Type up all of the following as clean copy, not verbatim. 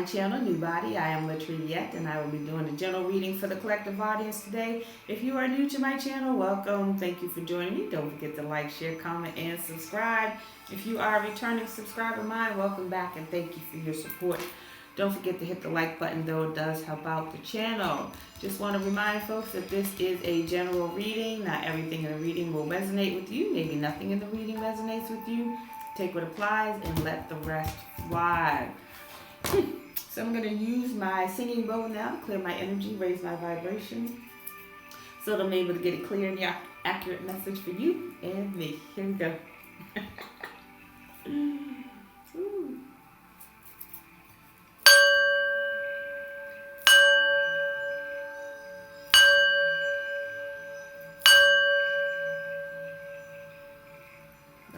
channel, NUBODI. I am Latriette, and I will be doing a general reading for the collective audience today. If you are new to my channel, welcome. Thank you for joining me. Don't forget to like, share, comment, and subscribe. If you are a returning subscriber of mine, welcome back, and thank you for your support. Don't forget to hit the like button, though it does help out the channel. Just want to remind folks that this is a general reading. Not everything in the reading will resonate with you. Maybe nothing in the reading resonates with you. Take what applies and let the rest fly. So I'm going to use my singing bowl now to clear my energy, raise my vibration, so that I'm able to get a clear and accurate message for you and me. Here we go. Ooh.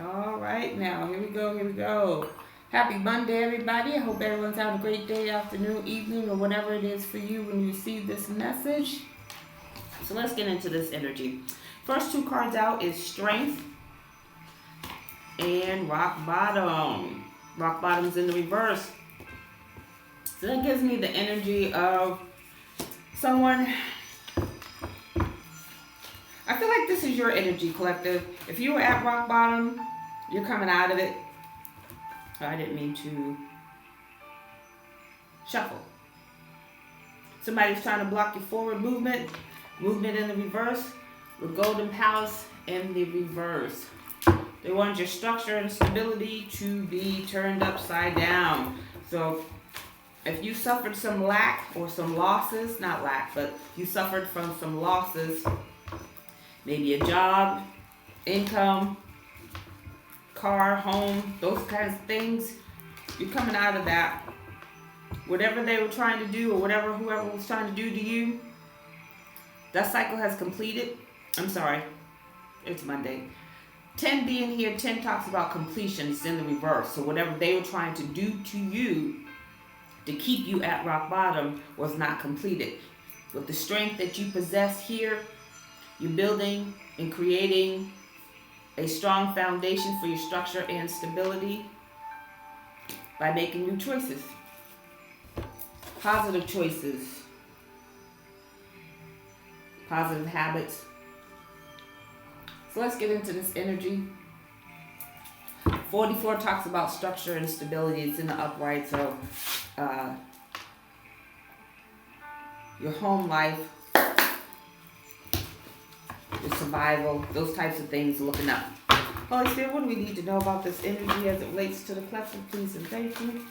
All right, now here we go. Happy Monday, everybody. I hope everyone's having a great day, afternoon, evening, or whatever it is for you when you receive this message. So let's get into this energy. First two cards out is Strength and Rock Bottom. Rock Bottom's in the reverse. So that gives me the energy of someone. I feel like this is your energy, collective. If you were at rock bottom, you're coming out of it. I didn't mean to shuffle. Somebody's trying to block your forward movement. Movement in the reverse. With Golden Palace in the reverse. They want your structure and stability to be turned upside down. So if you suffered some lack or some losses, not lack, but you suffered from some losses, maybe a job, income, car, home, those kinds of things, you're coming out of that. Whatever they were trying to do, or whoever was trying to do to you, that cycle has completed. I'm sorry, it's Monday. 10 being here, 10 talks about completion. It's in the reverse. So whatever they were trying to do to you to keep you at rock bottom was not completed. With the strength that you possess here, you're building and creating a strong foundation for your structure and stability by making new choices. Positive choices. Positive habits. So let's get into this energy. 44 talks about structure and stability. It's in the upright, so your home life, your survival, those types of things, looking up. Holy Spirit, what do we need to know about this energy as it relates to the collective, please and thank you.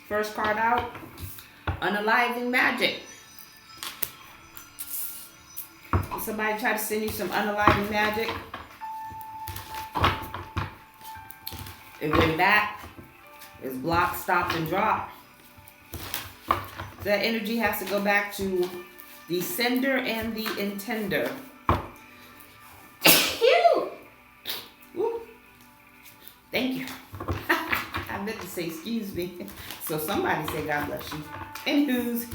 First card out, Unaliving Magic. Somebody try to send you some unaliving magic. It went back. It's blocked, stopped, and dropped. That energy has to go back to the sender and the intender. Thank you. I meant to say excuse me. So somebody say God bless you. Anywho's,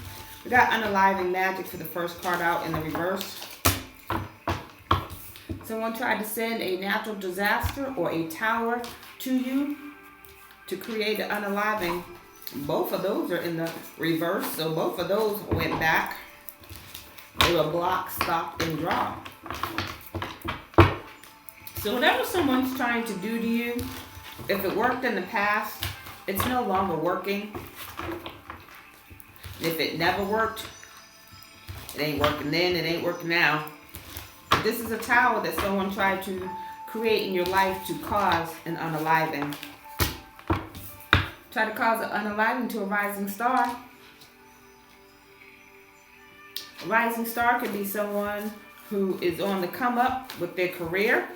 we got unaliving magic for the first card out in the reverse. Someone tried to send a natural disaster or a tower to you to create an unaliving. Both of those are in the reverse, so both of those went back. They were blocked, stopped, and dropped. So whatever someone's trying to do to you, if it worked in the past, it's no longer working. If it never worked, it ain't working then, it ain't working now. This is a tower that someone tried to create in your life to cause an unaliving. Try to cause an unaliving to a rising star. A rising star could be someone who is on the come up with their career,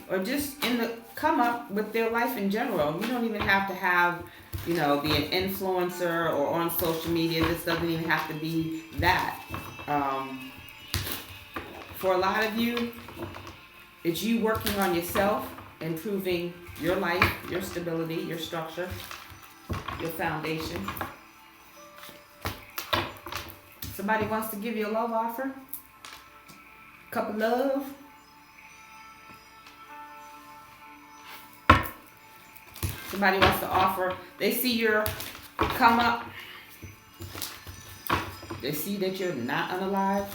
or just in the come up with their life in general. You don't even have to have, be an influencer or on social media. This doesn't even have to be that. For a lot of you, it's you working on yourself, improving your life, your stability, your structure, your foundation. Somebody wants to give you a love offer. Cup of love. Somebody wants to offer. They see your come up. They see that you're not unalive.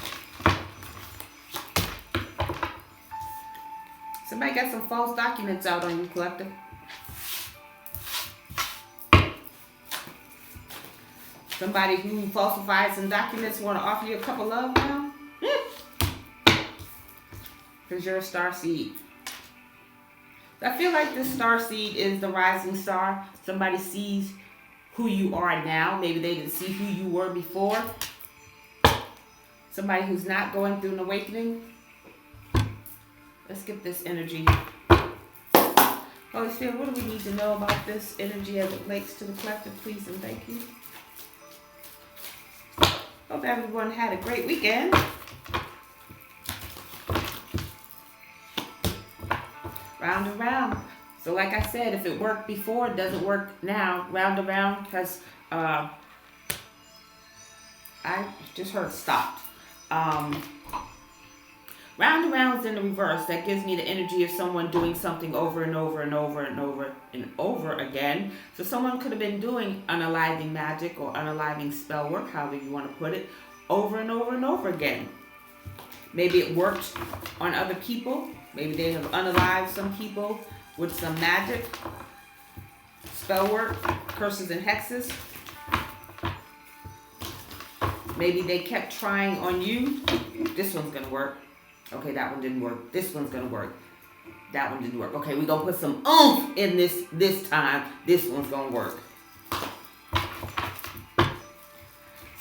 Somebody got some false documents out on you, collective. Somebody who falsifies some documents want to offer you a cup of love now? Because you're a star seed. I feel like this star seed is the rising star. Somebody sees who you are now. Maybe they didn't see who you were before. Somebody who's not going through an awakening. Let's get this energy. Holy Spirit, what do we need to know about this energy as it relates to the collective, please and thank you. Hope everyone had a great weekend. Round and round. So like I said, if it worked before, it doesn't work now. Round and round has, I just heard stopped. Round and round is in the reverse. That gives me the energy of someone doing something over and over and over and over and over again. So someone could have been doing unaliving magic or unaliving spell work, however you want to put it, over and over and over again. Maybe it worked on other people. Maybe they have unalived some people with some magic, spell work, curses and hexes. Maybe they kept trying on you. This one's going to work. Okay, that one didn't work. This one's going to work. That one didn't work. Okay, we're going to put some oomph in this time. This one's going to work.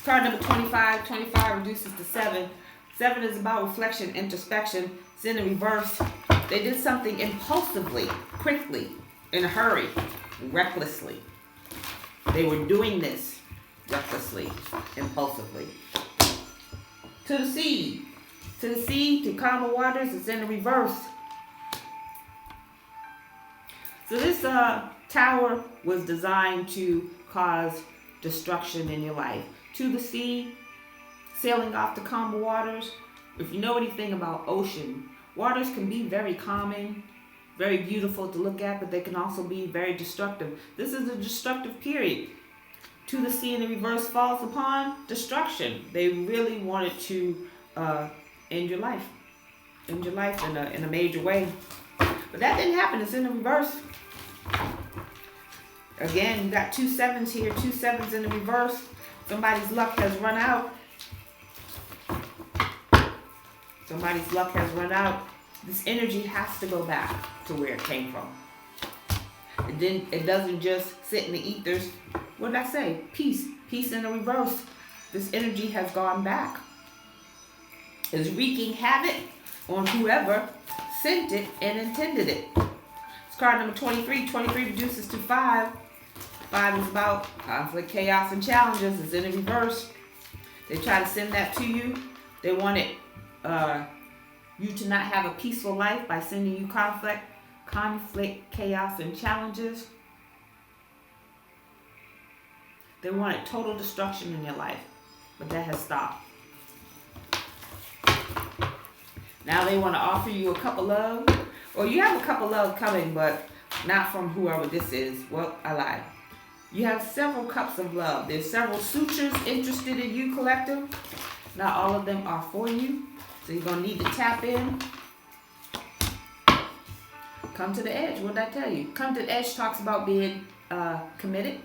Card number 25. 25 reduces to 7. 7 is about reflection, introspection. It's in the reverse. They did something impulsively, quickly, in a hurry, recklessly. They were doing this recklessly, impulsively. To the sea. To the sea, to calmer waters, it's in the reverse. So this tower was designed to cause destruction in your life. To the sea, sailing off to calmer waters. If you know anything about ocean, waters can be very calming, very beautiful to look at, but they can also be very destructive. This is a destructive period. To the sea in the reverse falls upon destruction. They really wanted to end your life. End your life in a major way. But that didn't happen. It's in the reverse. Again, you got 2 7s here. 2 7s in the reverse. Somebody's luck has run out. Somebody's luck has run out. This energy has to go back to where it came from. It doesn't just sit in the ethers. What did I say? Peace. Peace in the reverse. This energy has gone back. It's wreaking havoc on whoever sent it and intended it. It's card number 23. 23 reduces to 5. 5 is about conflict, chaos, and challenges. It's in the reverse. They try to send that to you. They wanted you to not have a peaceful life by sending you conflict, chaos, and challenges. They wanted total destruction in your life, but that has stopped. Now they want to offer you a cup of love. Or you have a cup of love coming, but not from whoever this is. Well, I lied. You have several cups of love. There's several sutures interested in you, collective. Not all of them are for you. So you're going to need to tap in. Come to the edge. What did I tell you? Come to the edge talks about being committed.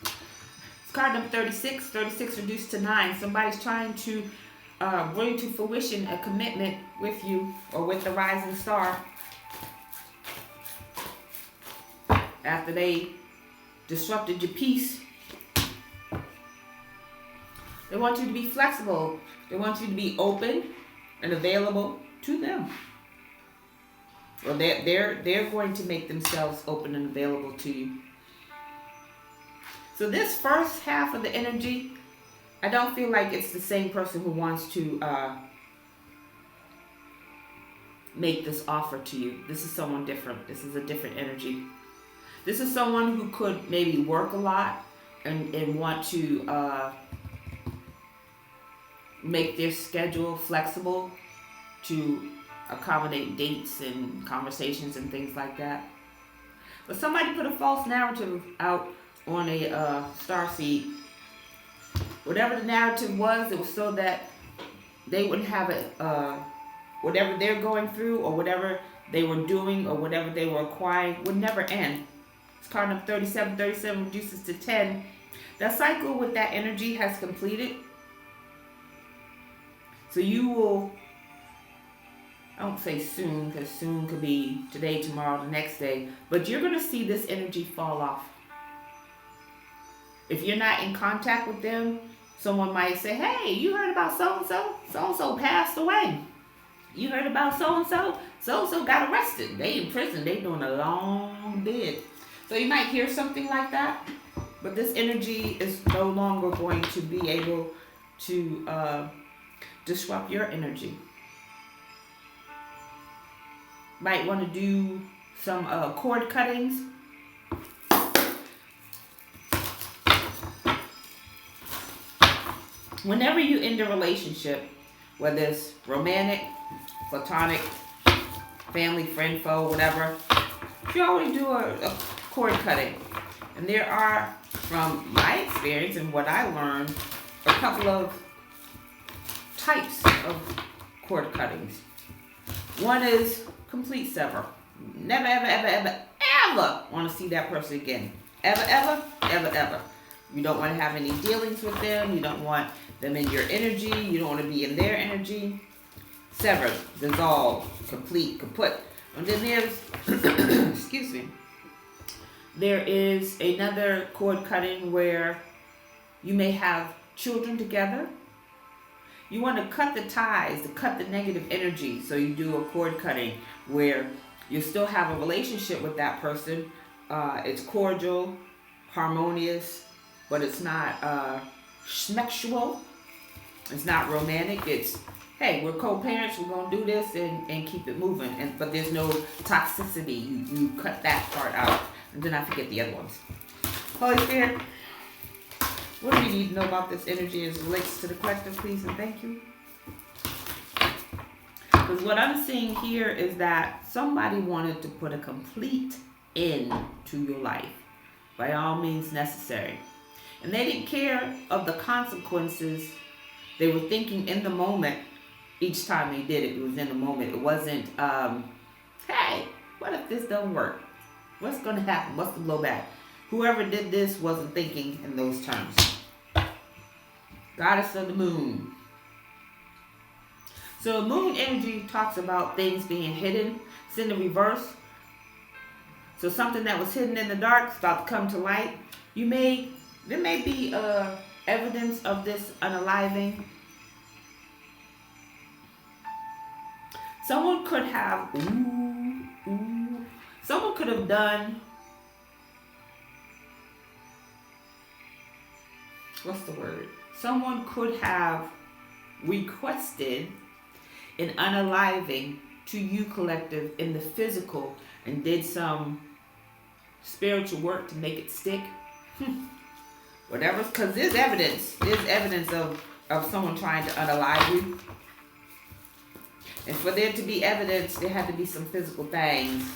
It's card number 36. 36 reduced to 9. Somebody's trying to bring to fruition a commitment with you or with the rising star after they disrupted your peace. They want you to be flexible. They want you to be open and available to them. Well, they're going to make themselves open and available to you. So this first half of the energy, I don't feel like it's the same person who wants to make this offer to you. This is someone different. This is a different energy. This is someone who could maybe work a lot and want to make their schedule flexible to accommodate dates and conversations and things like that. But somebody put a false narrative out on a star seed. Whatever the narrative was, it was so that they wouldn't have it, whatever they're going through or whatever they were doing or whatever they were acquiring would never end. It's card number 37. 37 reduces to 10. That cycle with that energy has completed. So you will, I don't say soon, because soon could be today, tomorrow, the next day, but you're going to see this energy fall off. If you're not in contact with them, someone might say, hey, you heard about so-and-so? So-and-so passed away. You heard about so-and-so? So-and-so got arrested. They in prison. They doing a long bid. So you might hear something like that, but this energy is no longer going to be able to disrupt your energy. Might want to do some cord cuttings. Whenever you end a relationship, whether it's romantic, platonic, family, friend, foe, whatever, you always do a cord cutting. And there are, from my experience and what I learned, a couple of types of cord cuttings. One is complete sever. Never, ever, ever, ever, ever want to see that person again. Ever, ever, ever, ever. You don't want to have any dealings with them. You don't want them in your energy. You don't want to be in their energy. Severed, dissolved, complete, kaput. And then there's, excuse me, there is another cord cutting where you may have children together. You want to cut the ties, to cut the negative energy. So you do a cord cutting where you still have a relationship with that person. It's cordial, harmonious, but it's not sexual. It's not romantic. It's, hey, we're co-parents. We're going to do this and keep it moving. But there's no toxicity. You cut that part out. And then I forget the other ones. Holy Spirit, what do you need to know about this energy as it relates to the collective, please and thank you? Because what I'm seeing here is that somebody wanted to put a complete end to your life. By all means necessary. And they didn't care of the consequences. They were thinking in the moment. Each time they did it, it was in the moment. It wasn't, hey, what if this don't work? What's going to happen? What's the blowback? Whoever did this wasn't thinking in those terms. Goddess of the moon. So moon energy talks about things being hidden. It's in the reverse. So something that was hidden in the dark is about to come to light. There may be evidence of this unaliving. Someone could have, someone could have done, what's the word? Someone could have requested an unaliving to you, collective, in the physical and did some spiritual work to make it stick. Whatever, because there's evidence. There's evidence of someone trying to unalive you. And for there to be evidence, there had to be some physical things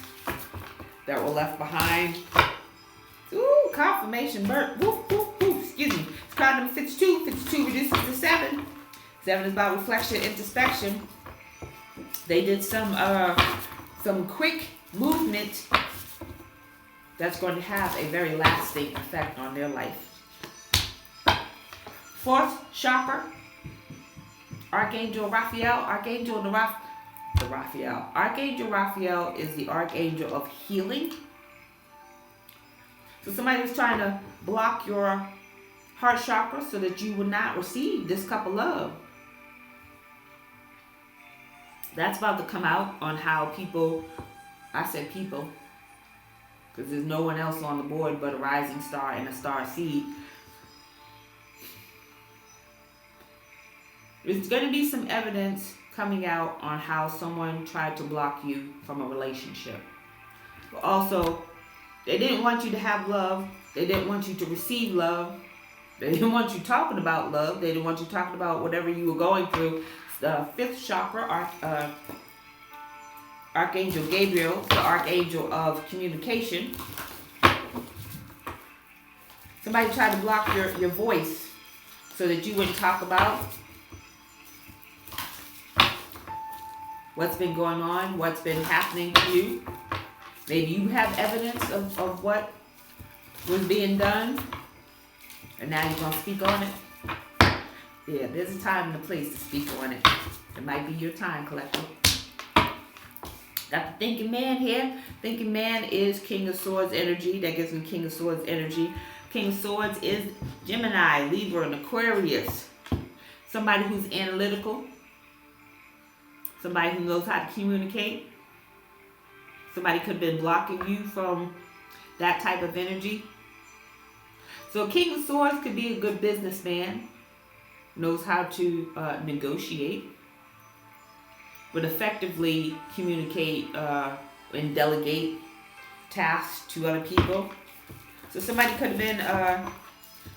that were left behind. Ooh, confirmation, Bert. Woo, woo, woo. Excuse me. It's card number 52. 52 reduces to 7. 7 is about reflection, introspection. They did some quick movement that's going to have a very lasting effect on their life. Fourth chakra, Archangel Raphael. Archangel Raphael is the archangel of healing. So somebody was trying to block your heart chakra so that you would not receive this cup of love. That's about to come out on how people, I said people, because there's no one else on the board but a rising star and a star seed. There's going to be some evidence coming out on how someone tried to block you from a relationship. But also, they didn't want you to have love. They didn't want you to receive love. They didn't want you talking about love. They didn't want you talking about whatever you were going through. The fifth chakra, Archangel Gabriel, the archangel of communication. Somebody tried to block your voice so that you wouldn't talk about what's been going on, what's been happening to you. Maybe you have evidence of what was being done, and now you're going to speak on it. Yeah, there's a time and a place to speak on it. It might be your time, collective. Got the thinking man here. Thinking man is King of Swords energy. That gives me King of Swords energy. King of Swords is Gemini, Libra, and Aquarius. Somebody who's analytical. Somebody who knows how to communicate. Somebody could have been blocking you from that type of energy. So King of Swords could be a good businessman. Knows how to negotiate. Would effectively communicate and delegate tasks to other people. So somebody could have been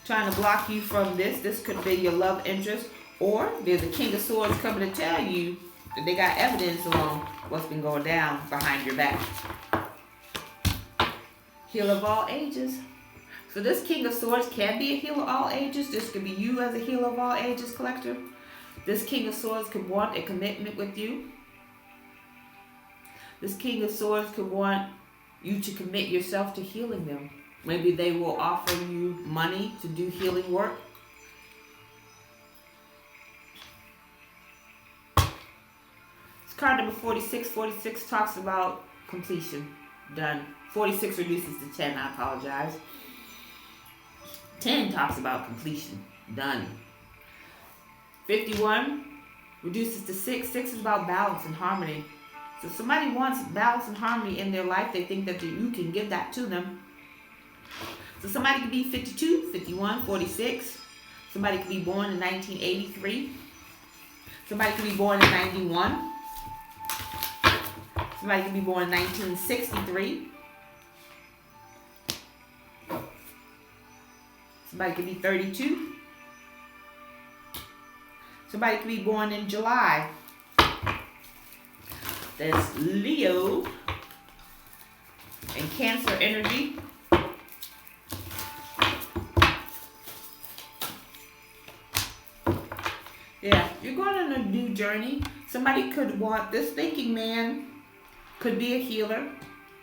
trying to block you from this. This could be your love interest. Or there's a King of Swords coming to tell you that they got evidence on what's been going down behind your back. Healer of all ages. So this King of Swords can be a healer of all ages. This could be you as a healer of all ages, collector. This King of Swords could want a commitment with you. This King of Swords could want you to commit yourself to healing them. Maybe they will offer you money to do healing work. It's card number 46. 46 talks about completion. Done. 46 reduces to 10. I apologize. 10 talks about completion. Done. 51 reduces to 6. 6 is about balance and harmony. So somebody wants balance and harmony in their life. They think that you can give that to them. So somebody could be 52, 51, 46. Somebody could be born in 1983. Somebody could be born in 91. Somebody could be born in 1963. Somebody could be 32. Somebody could be born in July. That's Leo and Cancer energy. Yeah, you're going on a new journey. Somebody could want, this thinking man could be a healer,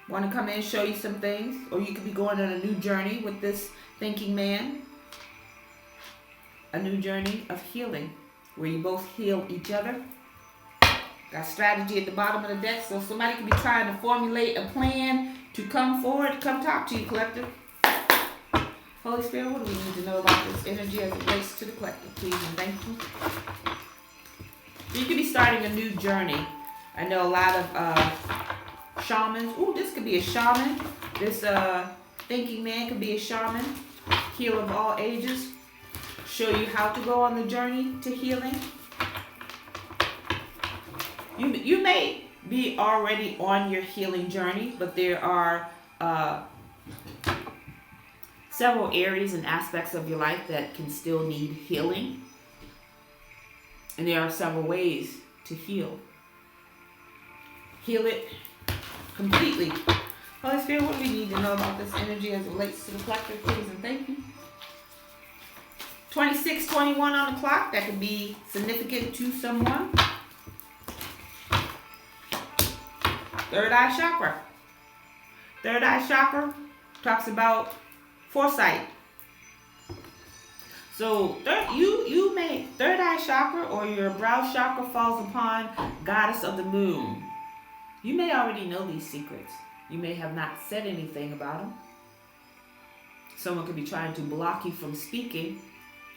want to come in and show you some things, or you could be going on a new journey with this thinking man. A new journey of healing, where you both heal each other. Got strategy at the bottom of the deck, so somebody could be trying to formulate a plan to come forward, come talk to you, collective. Holy Spirit, what do we need to know about this energy as it relates to the collective, please and thank you. You could be starting a new journey. I know a lot of shamans. Ooh, this could be a shaman. This thinking man could be a shaman. Healer of all ages. Show you how to go on the journey to healing. You may be already on your healing journey, but there are several areas and aspects of your life that can still need healing. And there are several ways to heal. Heal it completely. Holy Spirit, what do we need to know about this energy as it relates to the collective, please and thank you. 26, 21 on the clock, that could be significant to someone. Third eye chakra. Third eye chakra talks about foresight. So you may, third eye chakra or your brow chakra falls upon goddess of the moon. You may already know these secrets. You may have not said anything about them. Someone could be trying to block you from speaking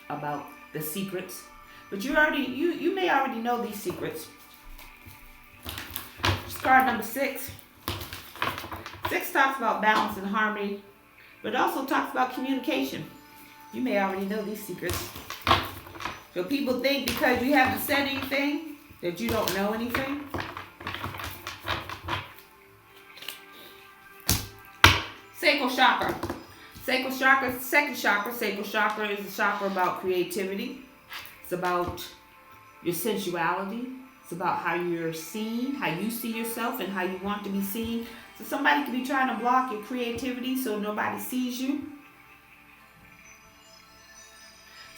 about the secrets, but you may already know these secrets. Card number 6. 6 talks about balance and harmony, but it also talks about communication. You may already know these secrets. So people think because you haven't said anything that you don't know anything. Sacral chakra. Sacral chakra, second chakra. Sacral chakra is a chakra about creativity. It's about your sensuality. It's about how you're seen, how you see yourself, and how you want to be seen. So somebody could be trying to block your creativity so nobody sees you.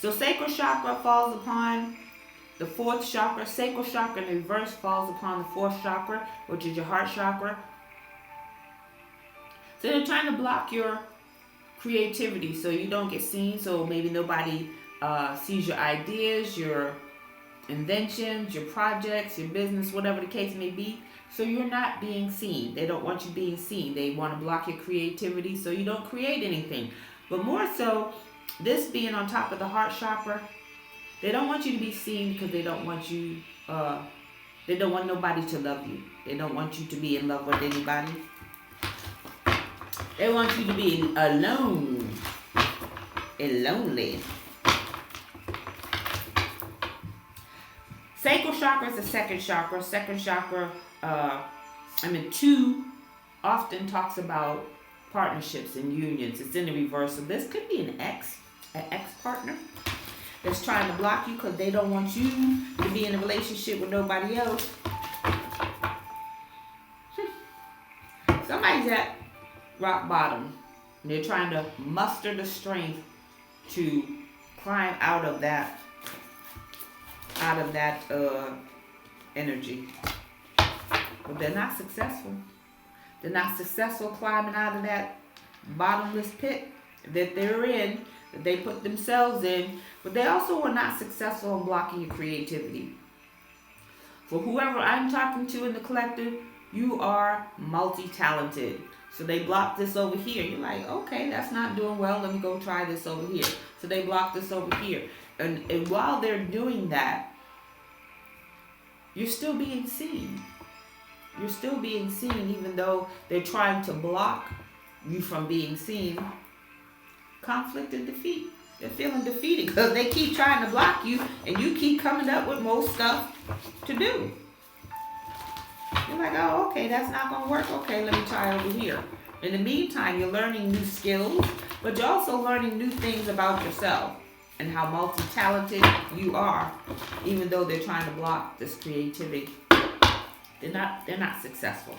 So sacral chakra falls upon the fourth chakra. Sacral chakra in reverse falls upon the fourth chakra, which is your heart chakra. So they're trying to block your creativity so you don't get seen, so maybe nobody sees your ideas, your inventions, your projects, your business, whatever the case may be. So you're not being seen. They don't want you being seen. They want to block your creativity so you don't create anything. But more so, this being on top of the heart chakra, they don't want you to be seen because they don't want you, they don't want nobody to love you. They don't want you to be in love with anybody. They want you to be alone and lonely. Sacral chakra is the second chakra. Second chakra, two often talks about partnerships and unions. It's in the reverse. So this could be an ex-partner that's trying to block you because they don't want you to be in a relationship with nobody else. Somebody's at rock bottom. And they're trying to muster the strength to climb out of that energy. But they're not successful. They're not successful climbing out of that bottomless pit that they're in, that they put themselves in. But they also are not successful in blocking your creativity. For whoever I'm talking to in the collective, you are multi-talented. So they block this over here. You're like, okay, that's not doing well. Let me go try this over here. So they block this over here. And while they're doing that, you're still being seen. You're still being seen even though they're trying to block you from being seen. Conflict and defeat. They're feeling defeated because they keep trying to block you and you keep coming up with more stuff to do. You're like, oh, okay, that's not going to work. Okay, let me try over here. In the meantime, you're learning new skills, but you're also learning new things about yourself and how multi-talented you are, even though they're trying to block this creativity. They're not successful.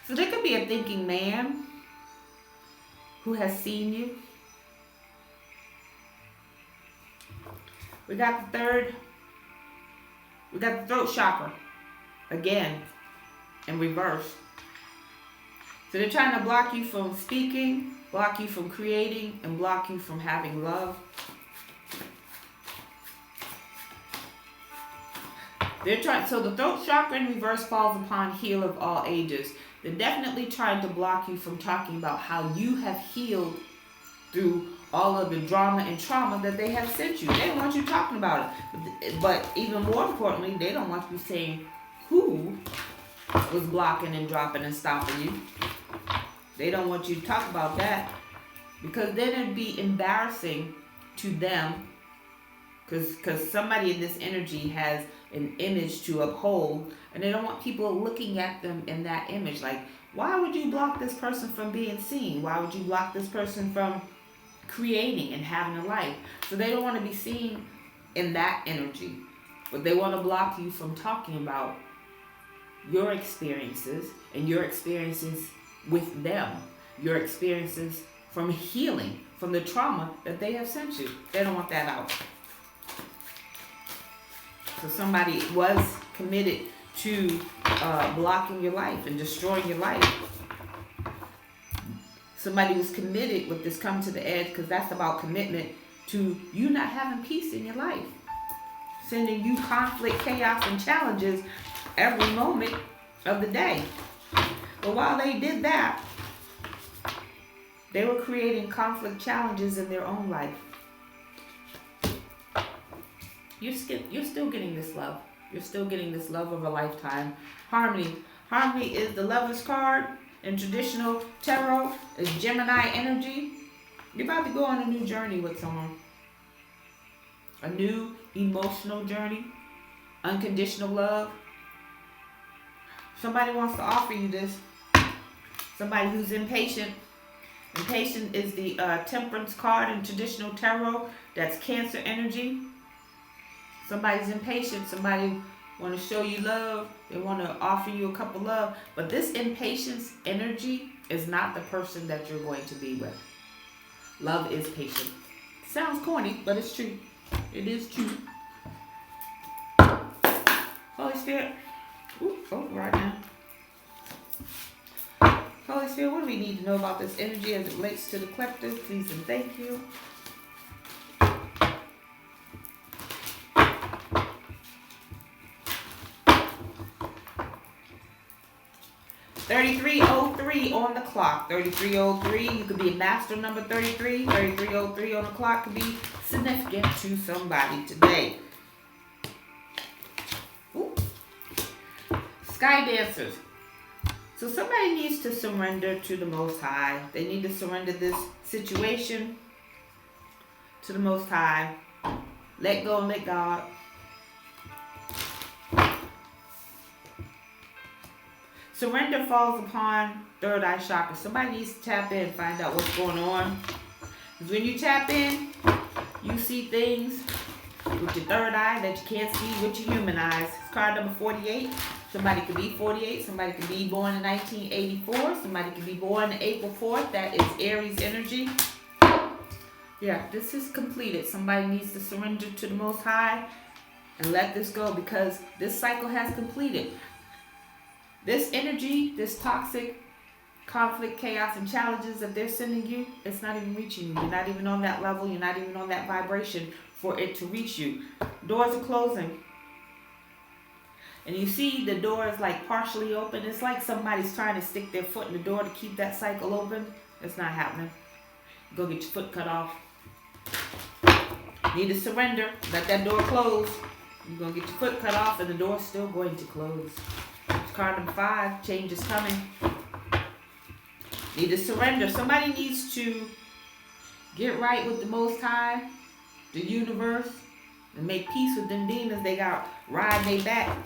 So there could be a thinking man who has seen you. We got the throat chakra, again, in reverse. So they're trying to block you from speaking, block you from creating, and block you from having love. So the throat chakra in reverse falls upon healer of all ages. They're definitely trying to block you from talking about how you have healed through all of the drama and trauma that they have sent you. They don't want you talking about it. But even more importantly, they don't want you saying who was blocking and dropping and stopping you. They don't want you to talk about that because then it'd be embarrassing to them because somebody in this energy has an image to uphold and they don't want people looking at them in that image. Like, why would you block this person from being seen? Why would you block this person from creating and having a life? So they don't want to be seen in that energy, but they want to block you from talking about your experiences and your experiences with them, your experiences from healing from the trauma that they have sent you. They don't want that out. So somebody was committed to blocking your life and destroying your life. Somebody was committed with this come to the edge because that's about commitment to you not having peace in your life. Sending you conflict, chaos, and challenges every moment of the day. But while they did that, they were creating conflict challenges in their own life. You're still getting this love. You're still getting this love of a lifetime. Harmony. Harmony is the Lover's card in traditional tarot. It's Gemini energy. You're about to go on a new journey with someone. a new emotional journey, unconditional love. Somebody wants to offer you this. Somebody who's impatient. Impatient is the temperance card in traditional tarot. That's Cancer energy. Somebody's impatient. Somebody want to show you love. They want to offer you a cup of love. But this impatience energy is not the person that you're going to be with. Love is patient. Sounds corny, but it's true. It is true. Holy Spirit. Ooh, oh, right now. Holy Spirit, what do we need to know about this energy as it relates to the collective? Please and thank you. $33:03 on the clock. 33:03. You could be a master number 33. 33:03 on the clock could be significant to somebody today. Ooh. Sky dancers. So somebody needs to surrender to the Most High. They need to surrender this situation to the Most High. Let go and let God. Surrender falls upon third eye chakra. Somebody needs to tap in and find out what's going on. Because when you tap in, you see things with your third eye that you can't see with your human eyes. It's card number 48. Somebody could be 48. Somebody could be born in 1984. Somebody could be born April 4th. That is Aries energy. Yeah, this is completed. Somebody needs to surrender to the Most High and let this go because this cycle has completed. This energy, this toxic conflict, chaos, and challenges that they're sending you, it's not even reaching you. You're not even on that level. You're not even on that vibration for it to reach you. Doors are closing. And you see the door is like partially open. It's like somebody's trying to stick their foot in the door to keep that cycle open. It's not happening. Go get your foot cut off. Need to surrender. Let that door close. You're going to get your foot cut off and the door's still going to close. It's card number 5. Change is coming. Need to surrender. Somebody needs to get right with the Most High, the universe, and make peace with them demons they got riding their back.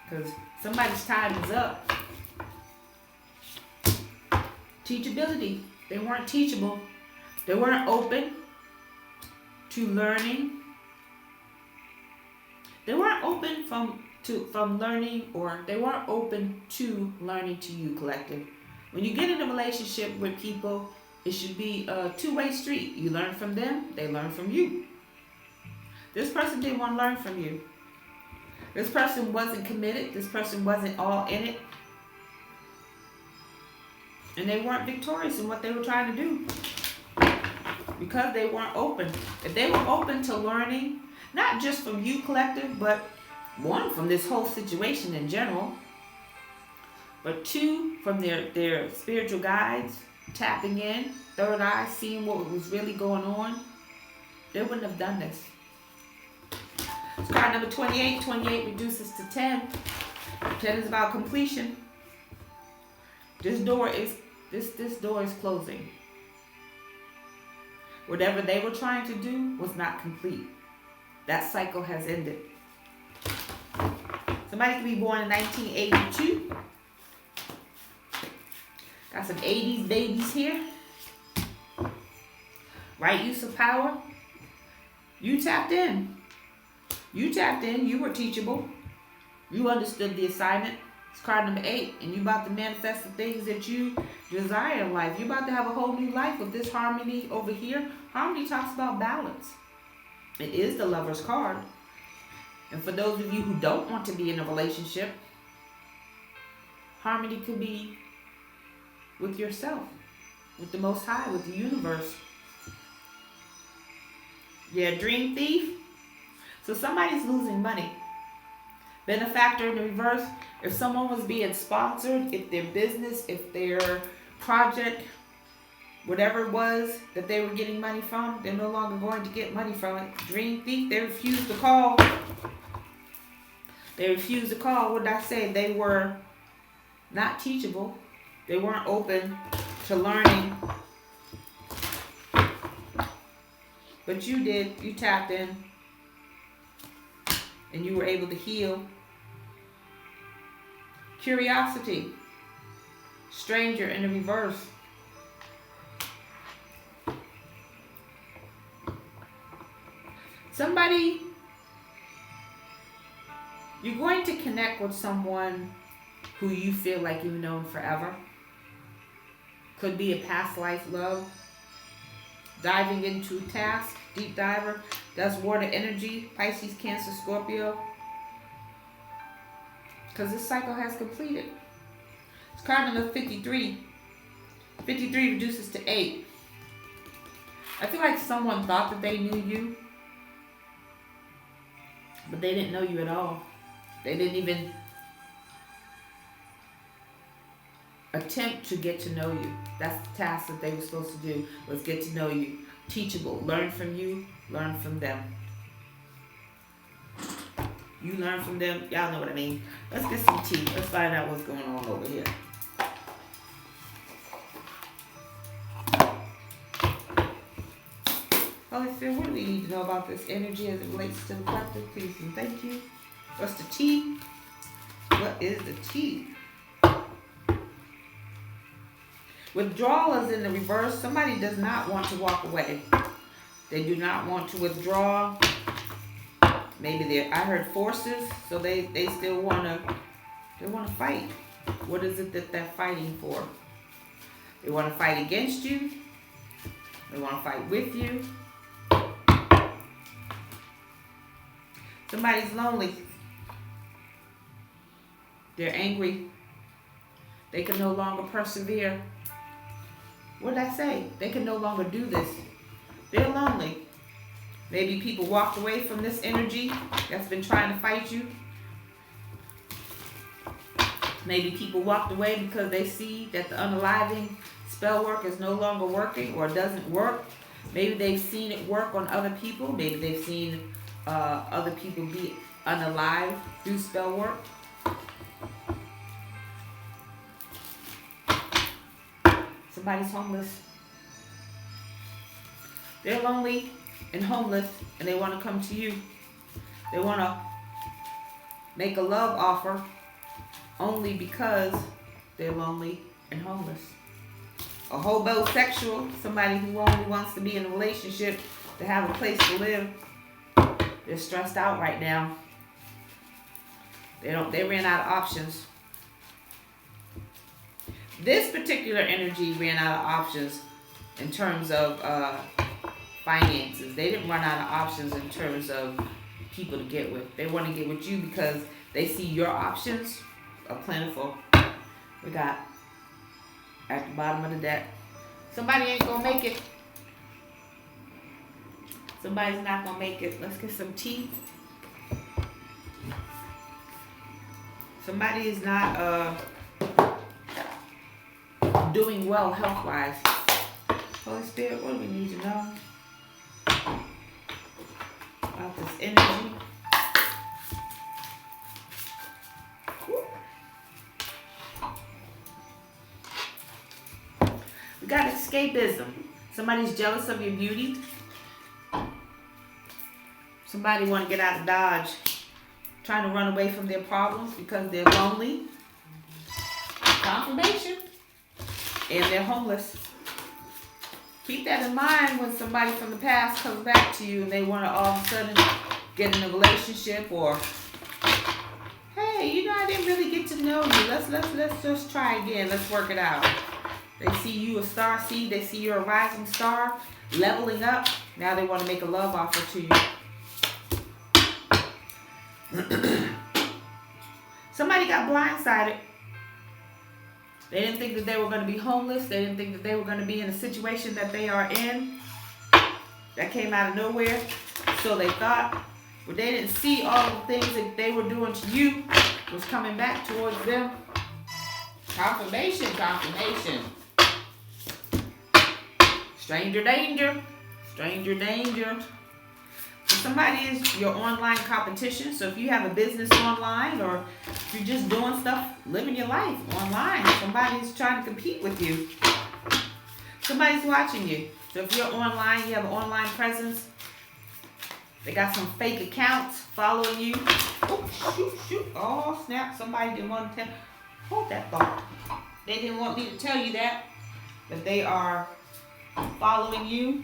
Because somebody's time is up. Teachability. They weren't teachable. They weren't open to learning. They weren't open from learning, or they weren't open to learning to you, collective. When you get in a relationship with people, it should be a two-way street. You learn from them, they learn from you. This person didn't want to learn from you. This person wasn't committed. This person wasn't all in it. And they weren't victorious in what they were trying to do. Because they weren't open. If they were open to learning, not just from you, collective, but one, from this whole situation in general, but two, from their spiritual guides, tapping in, third eye, seeing what was really going on, they wouldn't have done this. It's card number 28. 28 reduces to 10. 10 is about completion. This door is closing. Whatever they were trying to do was not complete. That cycle has ended. Somebody could be born in 1982. Got some 80s babies here. Right use of power. You tapped in. You tapped in. You were teachable. You understood the assignment. It's card number 8. And you about to manifest the things that you desire in life. You're about to have a whole new life with this harmony over here. Harmony talks about balance. It is the Lover's card. And for those of you who don't want to be in a relationship, harmony could be with yourself, with the Most High, with the universe. Yeah, dream thief. So somebody's losing money. Benefactor in the reverse. If someone was being sponsored, if their business, if their project, whatever it was that they were getting money from, they're no longer going to get money from it. Dream thief, they refused to call. They refused to call. What did I say? They were not teachable. They weren't open to learning. But you did. You tapped in. and you were able to heal. Curiosity. Stranger in the reverse. Somebody, you're going to connect with someone who you feel like you've known forever. Could be a past life love. Diving into task, deep diver. That's water energy, Pisces, Cancer, Scorpio. Because this cycle has completed. It's card number 53. 53 reduces to 8. I feel like someone thought that they knew you, but they didn't know you at all. They didn't even attempt to get to know you. That's the task that they were supposed to do, was get to know you. Teachable. Learn from you, learn from them. You learn from them. Y'all know what I mean. Let's get some tea. Let's find out what's going on over here. Holy Spirit, what do we need to know about this energy as it relates to the collective? Please and thank you. What's the tea? What is the tea? Withdrawal is in the reverse. Somebody does not want to walk away. They do not want to withdraw. Maybe I heard forces, so they still want to fight. What is it that they're fighting for? They want to fight against you. They want to fight with you. Somebody's lonely. They're angry. They can no longer persevere. What did I say? They can no longer do this. They're lonely. Maybe people walked away from this energy that's been trying to fight you. Maybe people walked away because they see that the unaliving spell work is no longer working or doesn't work. Maybe they've seen it work on other people. Maybe they've seen other people be unalive through spell work. Somebody's homeless. They're lonely and homeless, and they want to come to you. They want to make a love offer only because they're lonely and homeless. A homosexual, somebody who only wants to be in a relationship to have a place to live. They're stressed out right now. They ran out of options. This particular energy ran out of options in terms of finances. They didn't run out of options in terms of people to get with. They want to get with you because they see your options are plentiful. We got at the bottom of the deck. Somebody ain't gonna make it. Somebody's not gonna make it. Let's get some tea. Somebody is not doing well health-wise. Holy Spirit, what do we need to know about this energy? We got escapism. Somebody's jealous of your beauty. Somebody want to get out of Dodge, trying to run away from their problems because they're lonely. Confirmation. And they're homeless. Keep that in mind when somebody from the past comes back to you and they want to all of a sudden get in a relationship, or hey, I didn't really get to know you. Let's just try again. Let's work it out. They see you a star seed. They see you're a rising star, leveling up. Now they want to make a love offer to you. Somebody got blindsided. They didn't think that they were going to be homeless. They didn't think that they were going to be in a situation that they are in. That came out of nowhere. So they thought, but they didn't see all the things that they were doing to you was coming back towards them. Confirmation, confirmation. Stranger danger. Stranger danger. So somebody is your online competition. So if you have a business online, or if you're just doing stuff, living your life online, somebody's trying to compete with you. Somebody's watching you. So if you're online, you have an online presence, They got some fake accounts following you. Oh, shoot. Oh, snap. Somebody didn't want to tell. Hold that thought. They didn't want me to tell you that. But they are following you.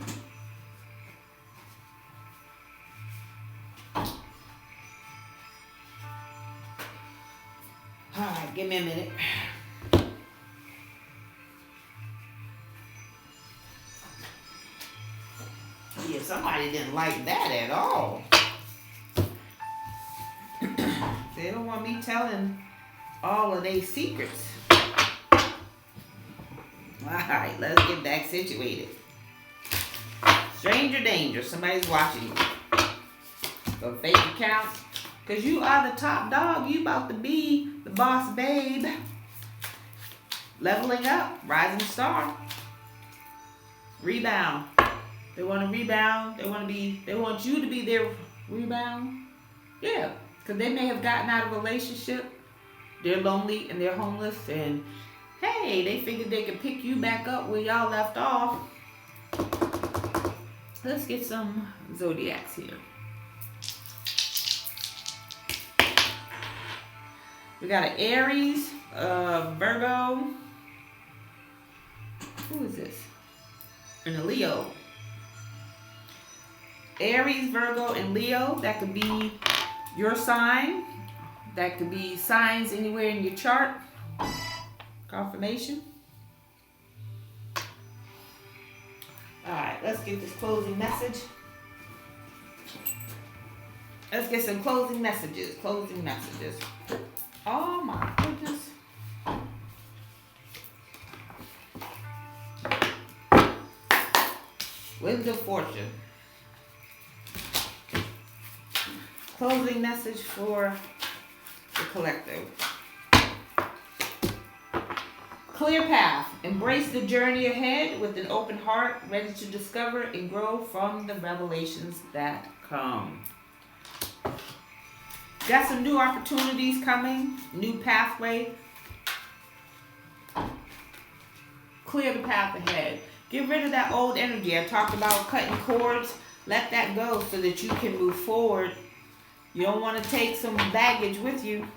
Alright, give me a minute. Yeah, somebody didn't like that at all. They don't want me telling all of their secrets. Alright, let's get back situated. Stranger danger. Somebody's watching you. So fake accounts. Because you are the top dog. You about to be the boss babe. Leveling up. Rising star. Rebound. They want to rebound. They want you to be their rebound. Yeah. Because they may have gotten out of a relationship. They're lonely and they're homeless. And hey, they figured they could pick you back up where y'all left off. Let's get some zodiacs here. We got an Aries, Virgo. Who is this? And a Leo. Aries, Virgo, and Leo. That could be your sign. That could be signs anywhere in your chart. Confirmation. Alright, let's get this closing message. Let's get some closing messages. Closing messages. Oh my goodness. Winds of Fortune. Closing message for the collective. Clear path. Embrace the journey ahead with an open heart, ready to discover and grow from the revelations that come. Got some new opportunities coming, new pathway. Clear the path ahead. Get rid of that old energy. I talked about cutting cords. Let that go so that you can move forward. You don't want to take some baggage with you.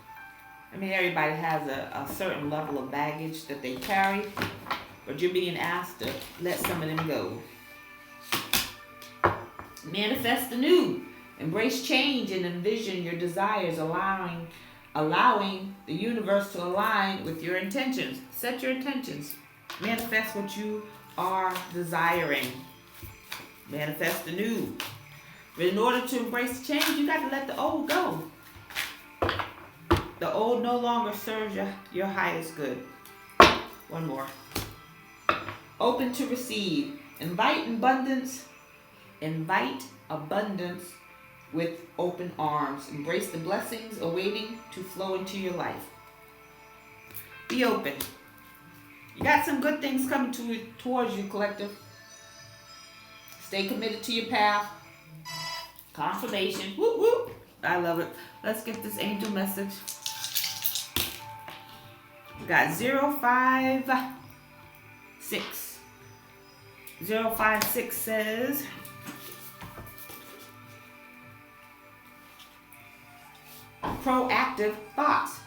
I mean, everybody has a certain level of baggage that they carry, but you're being asked to let some of them go. Manifest the new. Embrace change and envision your desires, allowing the universe to align with your intentions. Set your intentions. Manifest what you are desiring. Manifest the new. But in order to embrace the change, you got to let the old go. The old no longer serves your highest good. One more. Open to receive. Invite abundance. Invite abundance with open arms. Embrace the blessings awaiting to flow into your life. Be open. You got some good things coming towards you, collective. Stay committed to your path. Confirmation. Whoop, whoop. I love it. Let's get this angel message. We got 056. 056 says, proactive thoughts.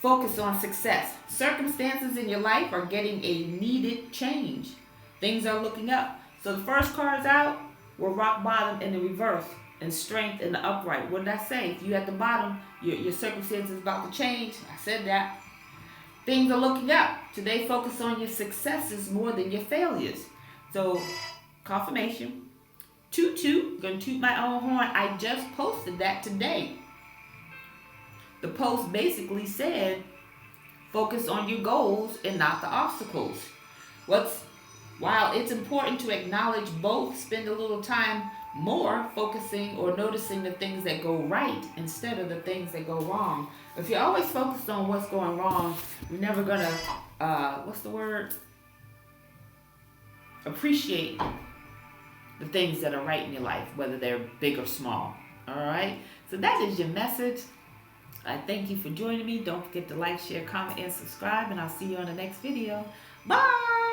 Focus on success. Circumstances in your life are getting a needed change. Things are looking up. So the first cards out were rock bottom in the reverse and strength in the upright. What did I say? If you at the bottom, your circumstances is about to change. I said that. Things are looking up. Today, focus on your successes more than your failures. So, confirmation. Toot toot. Gonna toot my own horn. I just posted that today. The post basically said, focus on your goals and not the obstacles. While it's important to acknowledge both, spend a little time more focusing or noticing the things that go right instead of the things that go wrong. If you're always focused on what's going wrong, you're never gonna, appreciate the things that are right in your life, whether they're big or small. All right? So that is your message. I thank you for joining me. Don't forget to like, share, comment, and subscribe, and I'll see you on the next video. Bye!